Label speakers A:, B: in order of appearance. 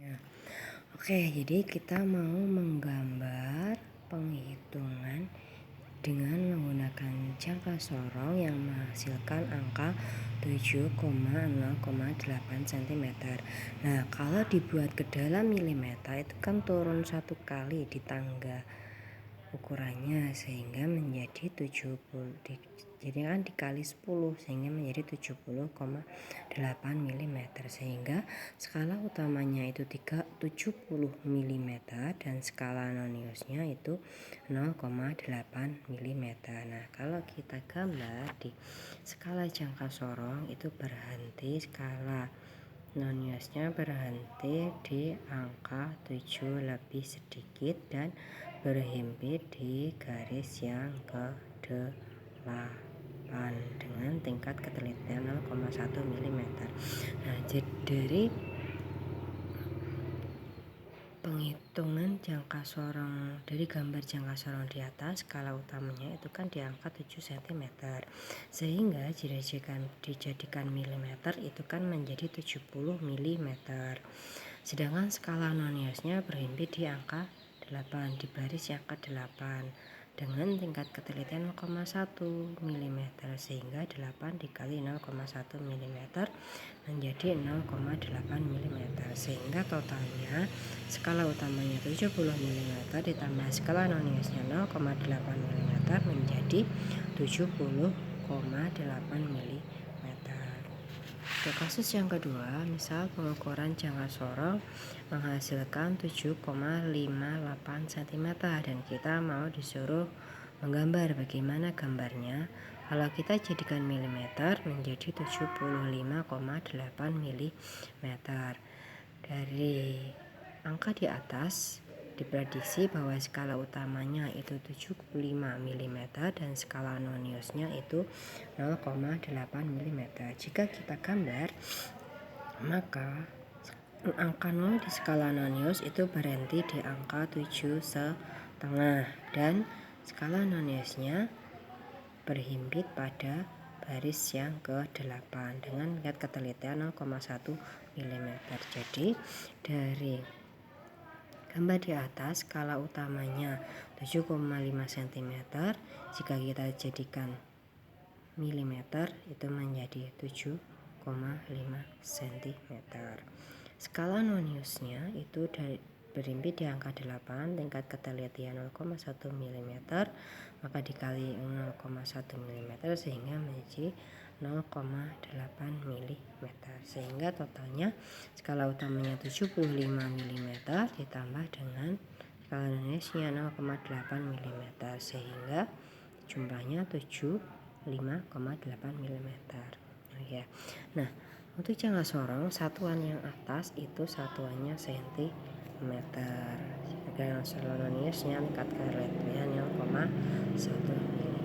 A: Ya. Oke, jadi kita mau menggambar penghitungan dengan menggunakan jangka sorong yang menghasilkan angka 7,0,8 cm. Nah, kalau dibuat ke dalam milimeter itu kan turun satu kali di tangga ukurannya sehingga menjadi 70, jadi kan dikali 10 sehingga menjadi 70,8 mm, sehingga skala utamanya itu 70 mm dan skala noniusnya itu 0,8 mm. Nah, kalau kita gambar di skala jangka sorong itu berhenti, skala noniusnya berhenti di angka 7 lebih sedikit dan berhimpit di garis yang ke-8 dengan tingkat ketelitian 0,1 mm. Nah, jadi dari penghitungan jangka sorong, dari gambar jangka sorong di atas, skala utamanya itu kan di angka 7 cm, sehingga dijadikan milimeter itu kan menjadi 70 mm. Sedangkan skala noniusnya berhimpit di angka 8, di baris yang ke-8 dengan tingkat ketelitian 0,1 mm, sehingga 8 dikali 0,1 mm menjadi 0,8 mm, sehingga totalnya skala utamanya 70 mm ditambah skala noniusnya 0,8 mm menjadi 70,8 mm. Untuk kasus yang kedua, misal pengukuran jangka sorong menghasilkan 7,58 cm dan kita mau disuruh menggambar. Bagaimana gambarnya? Kalau kita jadikan milimeter menjadi 75,8 mm. Dari angka di atas diprediksi bahwa skala utamanya itu 75 mm dan skala noniusnya itu 0,8 mm. Jika kita gambar, maka angka 0 di skala nonius itu berhenti di angka 7,5 dan skala noniusnya berhimpit pada baris yang ke-8 dengan tingkat ketelitian 0,1 mm. Jadi dari gambar di atas skala utamanya 7,5 cm, jika kita jadikan milimeter itu menjadi 7,5 cm. Skala noniusnya itu berhimpit di angka 8, tingkat ketelitian 0,1 mm, maka dikali 0,1 mm sehingga menjadi 0,8 mm, sehingga totalnya skala utamanya 75 mm ditambah dengan skala noniusnya 0,8 mm sehingga jumlahnya 75,8 mm. Ya. Nah, untuk jangka sorong satuan yang atas itu satuannya cm, sedangkan skala noniusnya tingkat ketelitian 0,1 mm.